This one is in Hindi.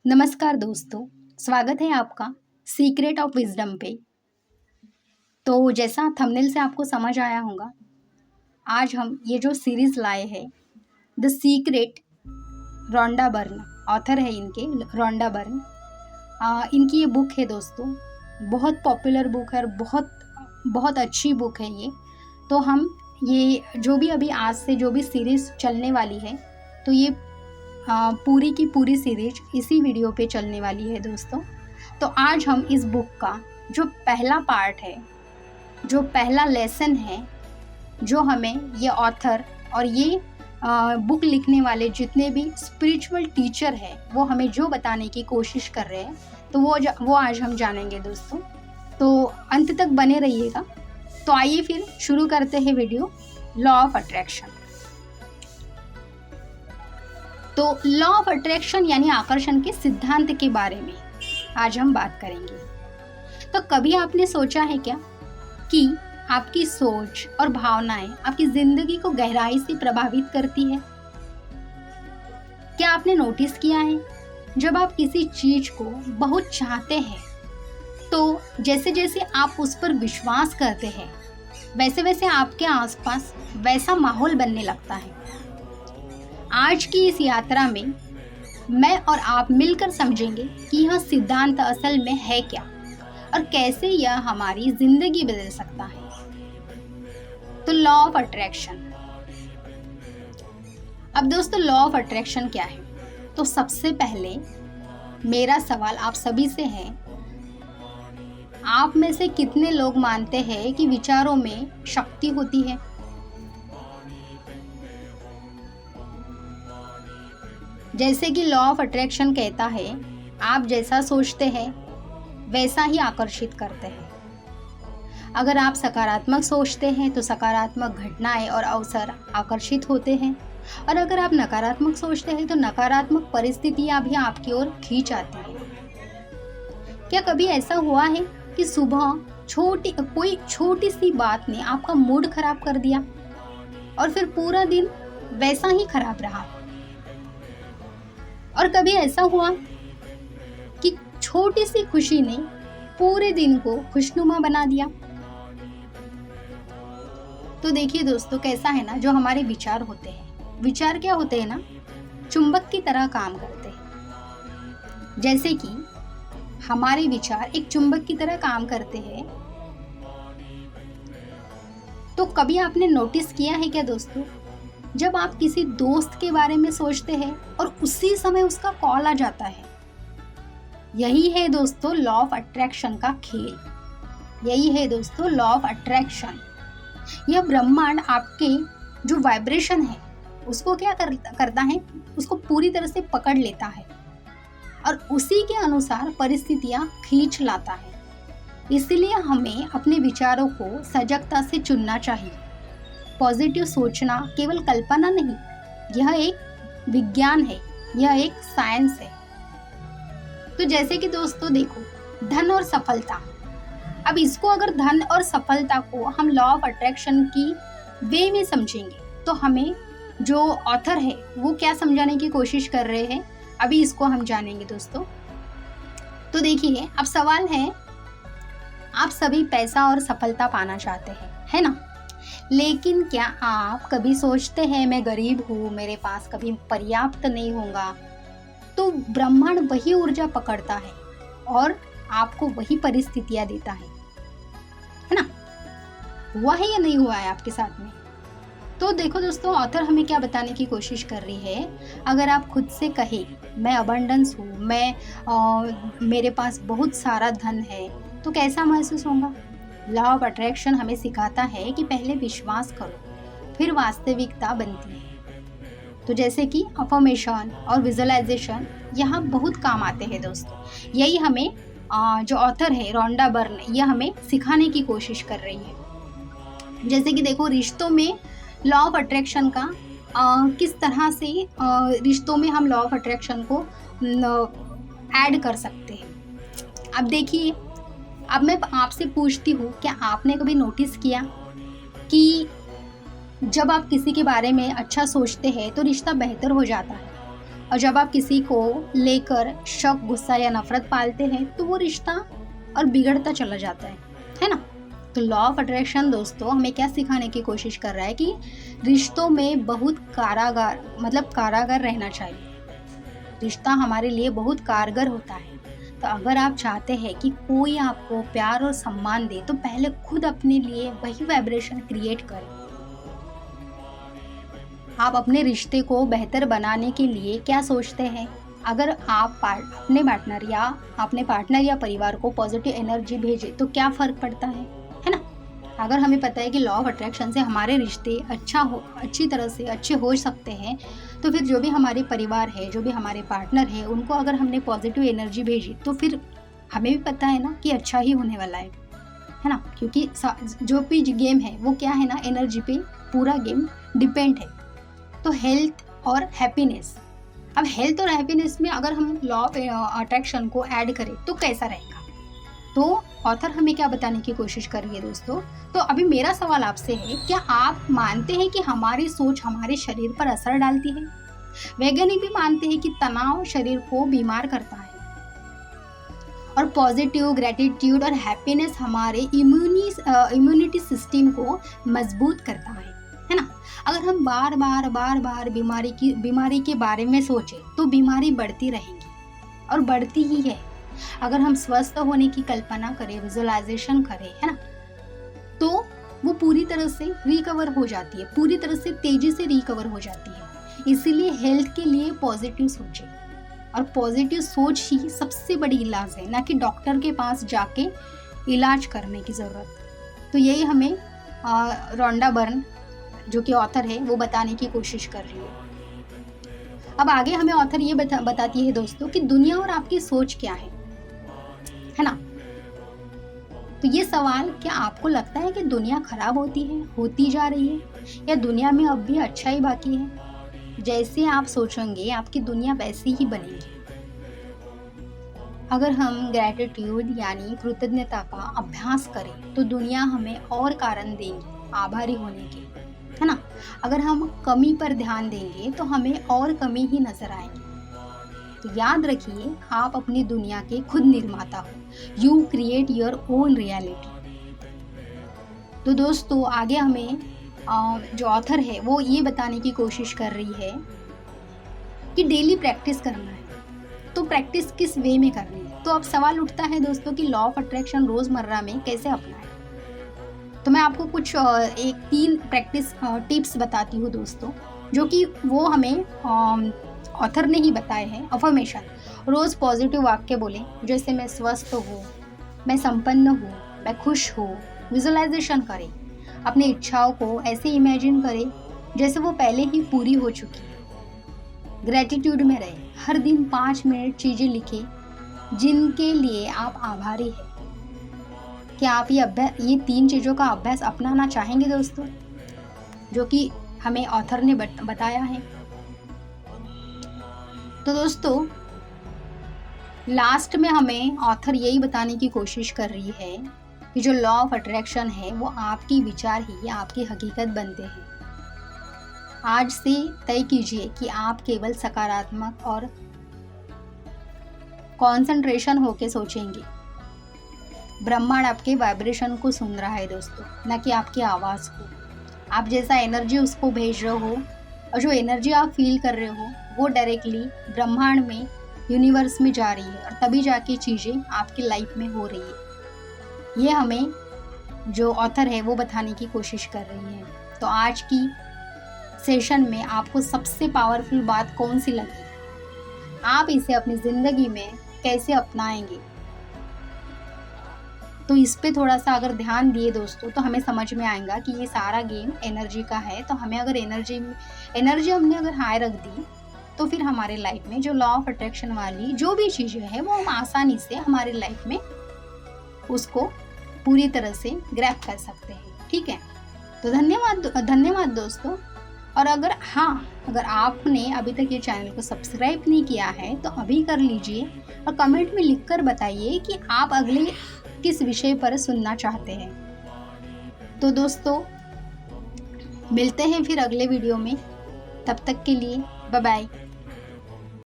नमस्कार दोस्तों, स्वागत है आपका सीक्रेट ऑफ विजडम पे। तो जैसा थंबनेल से आपको समझ आया होगा, आज हम ये जो सीरीज़ लाए हैं the secret, Rhonda Byrne author है इनके, रोंडा बर्न। इनकी ये बुक है दोस्तों, बहुत पॉपुलर बुक है और बहुत बहुत अच्छी बुक है ये। तो हम ये जो भी अभी आज से जो भी सीरीज़ चलने वाली है, तो ये पूरी की पूरी सीरीज इसी वीडियो पे चलने वाली है दोस्तों। तो आज हम इस बुक का जो पहला पार्ट है, जो पहला लेसन है, जो हमें ये ऑथर और ये बुक लिखने वाले जितने भी स्पिरिचुअल टीचर हैं, वो हमें जो बताने की कोशिश कर रहे हैं, तो वो आज हम जानेंगे दोस्तों। तो अंत तक बने रहिएगा। तो आइए फिर शुरू करते हैं वीडियो। Law of attraction. तो लॉ ऑफ अट्रैक्शन यानी आकर्षण के सिद्धांत के बारे में आज हम बात करेंगे। तो कभी आपने सोचा है क्या कि आपकी सोच और भावनाएं आपकी जिंदगी को गहराई से प्रभावित करती है? क्या आपने नोटिस किया है, जब आप किसी चीज को बहुत चाहते हैं, तो जैसे जैसे आप उस पर विश्वास करते हैं, वैसे वैसे आपके आसपास वैसा माहौल बनने लगता है। आज की इस यात्रा में मैं और आप मिलकर समझेंगे कि यह सिद्धांत असल में है क्या और कैसे यह हमारी जिंदगी बदल सकता है। तो लॉ ऑफ अट्रैक्शन। अब दोस्तों, लॉ ऑफ अट्रैक्शन क्या है? तो सबसे पहले मेरा सवाल आप सभी से है, आप में से कितने लोग मानते हैं कि विचारों में शक्ति होती है? जैसे कि लॉ ऑफ अट्रैक्शन कहता है, आप जैसा सोचते हैं वैसा ही आकर्षित करते हैं। अगर आप सकारात्मक सोचते हैं तो सकारात्मक घटनाएं और अवसर आकर्षित होते हैं, और अगर आप नकारात्मक सोचते हैं तो नकारात्मक परिस्थितियां भी आपकी ओर खींच आती हैं। क्या कभी ऐसा हुआ है कि सुबह कोई छोटी सी बात ने आपका मूड खराब कर दिया और फिर पूरा दिन वैसा ही खराब रहा? और कभी ऐसा हुआ कि छोटी सी खुशी ने पूरे दिन को खुशनुमा बना दिया? तो देखिए दोस्तों, कैसा है ना, जो हमारे विचार होते हैं, विचार क्या होते हैं ना, चुंबक की तरह काम करते हैं। जैसे कि हमारे विचार एक चुंबक की तरह काम करते हैं। तो कभी आपने नोटिस किया है क्या दोस्तों, जब आप किसी दोस्त के बारे में सोचते हैं और उसी समय उसका कॉल आ जाता है? यही है दोस्तों लॉ ऑफ अट्रैक्शन का खेल। यही है दोस्तों लॉ ऑफ अट्रैक्शन। यह ब्रह्मांड आपके जो वाइब्रेशन है उसको क्या करता है, उसको पूरी तरह से पकड़ लेता है और उसी के अनुसार परिस्थितियां खींच लाता है। इसलिए हमें अपने विचारों को सजगता से चुनना चाहिए। पॉजिटिव सोचना केवल कल्पना नहीं, यह एक विज्ञान है, यह एक साइंस है। तो जैसे कि दोस्तों देखो, धन और सफलता। अब इसको अगर धन और सफलता को हम लॉ ऑफ अट्रैक्शन की वे में समझेंगे, तो हमें जो ऑथर है वो क्या समझाने की कोशिश कर रहे हैं, अभी इसको हम जानेंगे दोस्तों। तो देखिए, अब सवाल है, आप सभी पैसा और सफलता पाना चाहते हैं, है ना? लेकिन क्या आप कभी सोचते हैं, मैं गरीब हूँ, मेरे पास कभी पर्याप्त नहीं होगा? तो ब्रह्मांड वही ऊर्जा पकड़ता है और आपको वही परिस्थितियां देता है ना? हुआ है या नहीं हुआ है आपके साथ में? तो देखो दोस्तों, ऑथर हमें क्या बताने की कोशिश कर रही है, अगर आप खुद से कहे मैं अबंडेंस हूँ, मेरे पास बहुत सारा धन है, तो कैसा महसूस होगा? लॉ ऑफ अट्रैक्शन हमें सिखाता है कि पहले विश्वास करो, फिर वास्तविकता बनती है। तो जैसे कि अफर्मेशन और विजुअलाइजेशन यहाँ बहुत काम आते हैं दोस्तों। यही हमें जो ऑथर है रोंडा बर्न, यह हमें सिखाने की कोशिश कर रही है। जैसे कि देखो, रिश्तों में लॉ ऑफ अट्रैक्शन का किस तरह से रिश्तों में हम लॉ ऑफ अट्रैक्शन को ऐड कर सकते हैं। अब देखिए, अब मैं आपसे पूछती हूँ, क्या आपने कभी नोटिस किया कि जब आप किसी के बारे में अच्छा सोचते हैं तो रिश्ता बेहतर हो जाता है, और जब आप किसी को लेकर शक, गुस्सा या नफरत पालते हैं तो वो रिश्ता और बिगड़ता चला जाता है ना। तो लॉ ऑफ अट्रैक्शन दोस्तों हमें क्या सिखाने की कोशिश कर रहा है कि रिश्तों में बहुत कारागार रहना चाहिए। रिश्ता हमारे लिए बहुत कारगर होता है। तो अगर आप चाहते हैं कि कोई आपको प्यार और सम्मान दे तो पहले खुद अपने लिए वही वाइब्रेशन क्रिएट करें। आप अपने रिश्ते को बेहतर बनाने के लिए क्या सोचते हैं? अगर आप अपने पार्टनर या परिवार को पॉजिटिव एनर्जी भेजें तो क्या फ़र्क पड़ता है ना। अगर हमें पता है कि लॉ ऑफ अट्रैक्शन से हमारे रिश्ते अच्छी तरह से अच्छे हो सकते हैं, तो फिर जो भी हमारे परिवार है, जो भी हमारे पार्टनर है, उनको अगर हमने पॉजिटिव एनर्जी भेजी तो फिर हमें भी पता है ना कि अच्छा ही होने वाला है ना। क्योंकि जो भी गेम है वो क्या है ना, एनर्जी पे पूरा गेम डिपेंड है। तो हेल्थ और हैप्पीनेस, अब हेल्थ और हैप्पीनेस में अगर हम लॉ ऑफ अट्रैक्शन को ऐड करें तो कैसा रहेगा? तो ऑथर हमें क्या बताने की कोशिश कर रही है दोस्तों? तो अभी मेरा सवाल आपसे है, क्या आप मानते हैं कि हमारी सोच हमारे शरीर पर असर डालती है? वैज्ञानिक भी मानते हैं कि तनाव शरीर को बीमार करता है और पॉजिटिव ग्रेटिट्यूड और हैप्पीनेस हमारे इम्यूनिटी सिस्टम को मजबूत करता है ना। अगर हम बार बार बीमारी के बारे में सोचें तो बीमारी बढ़ती रहेगी और बढ़ती ही है। अगर हम स्वस्थ होने की कल्पना करें, विजुअलाइजेशन करें, है ना, तो वो पूरी तरह से रिकवर हो जाती है, पूरी तरह से तेजी से रिकवर हो जाती है। इसीलिए हेल्थ के लिए पॉजिटिव सोचें और पॉजिटिव सोच ही सबसे बड़ी इलाज है, ना कि डॉक्टर के पास जाके इलाज करने की ज़रूरत। तो यही हमें रोंडा बर्न जो कि ऑथर है वो बताने की कोशिश कर रही है। अब आगे हमें ऑथर ये बताती है दोस्तों कि दुनिया और आपकी सोच क्या है ना। तो ये सवाल, क्या आपको लगता है कि दुनिया खराब होती जा रही है, या दुनिया में अब भी अच्छा ही बाकी है? जैसे आप सोचेंगे आपकी दुनिया वैसी ही बनेगी। अगर हम ग्रैटिट्यूड यानी कृतज्ञता का अभ्यास करें तो दुनिया हमें और कारण देंगी आभारी होने के, है ना। अगर हम कमी पर ध्यान देंगे तो हमें और कमी ही नजर आएगी। तो याद रखिए, आप अपनी दुनिया के खुद निर्माता हो। You create your own reality. तो दोस्तों आगे हमें जो ऑथर है वो ये बताने की कोशिश कर रही है कि डेली प्रैक्टिस करना है। तो प्रैक्टिस किस वे में करनी है? तो अब सवाल उठता है दोस्तों कि लॉ ऑफ अट्रैक्शन रोज़मर्रा में कैसे अपनाएं। तो मैं आपको कुछ 3 प्रैक्टिस टिप्स बताती हूँ दोस्तों, जो कि वो हमें ऑथर ने ही बताए हैं। अफर्मेशन, रोज़ पॉजिटिव वाक्य बोलें, जैसे मैं स्वस्थ हूँ, मैं संपन्न हूँ, मैं खुश हूँ। विजुअलाइजेशन करें, अपनी इच्छाओं को ऐसे इमेजिन करें जैसे वो पहले ही पूरी हो चुकी है। ग्रैटिट्यूड में रहें, हर दिन 5 मिनट चीज़ें लिखें जिनके लिए आप आभारी हैं। क्या आप ये 3 चीज़ों का अभ्यास अपनाना चाहेंगे दोस्तों, जो कि हमें ऑथर ने बताया है? तो दोस्तों लास्ट में हमें ऑथर यही बताने की कोशिश कर रही है कि जो लॉ ऑफ अट्रैक्शन है वो आपकी विचार ही आपकी हकीकत बनते हैं। आज से तय कीजिए कि आप केवल सकारात्मक और कंसंट्रेशन होके सोचेंगे। ब्रह्मांड आपके वाइब्रेशन को सुन रहा है दोस्तों, न कि आपकी आवाज़ को। आप जैसा एनर्जी उसको भेज रहे हो और जो एनर्जी आप फील कर रहे हो वो डायरेक्टली ब्रह्मांड में, यूनिवर्स में जा रही है और तभी जाके चीज़ें आपकी लाइफ में हो रही है। ये हमें जो ऑथर है वो बताने की कोशिश कर रही है। तो आज की सेशन में आपको सबसे पावरफुल बात कौन सी लगी? आप इसे अपनी ज़िंदगी में कैसे अपनाएंगे? तो इस पे थोड़ा सा अगर ध्यान दिए दोस्तों तो हमें समझ में आएगा कि ये सारा गेम एनर्जी का है। तो हमें अगर एनर्जी हमने अगर हाई रख दी तो फिर हमारे लाइफ में जो लॉ ऑफ अट्रैक्शन वाली जो भी चीज़ें हैं वो हम आसानी से हमारे लाइफ में उसको पूरी तरह से ग्रैब कर सकते हैं। ठीक है, तो धन्यवाद दोस्तों। और अगर आपने अभी तक ये चैनल को सब्सक्राइब नहीं किया है तो अभी कर लीजिए और कमेंट में लिखकर बताइए कि आप अगले किस विषय पर सुनना चाहते हैं। तो दोस्तों मिलते हैं फिर अगले वीडियो में, तब तक के लिए बाय बाय।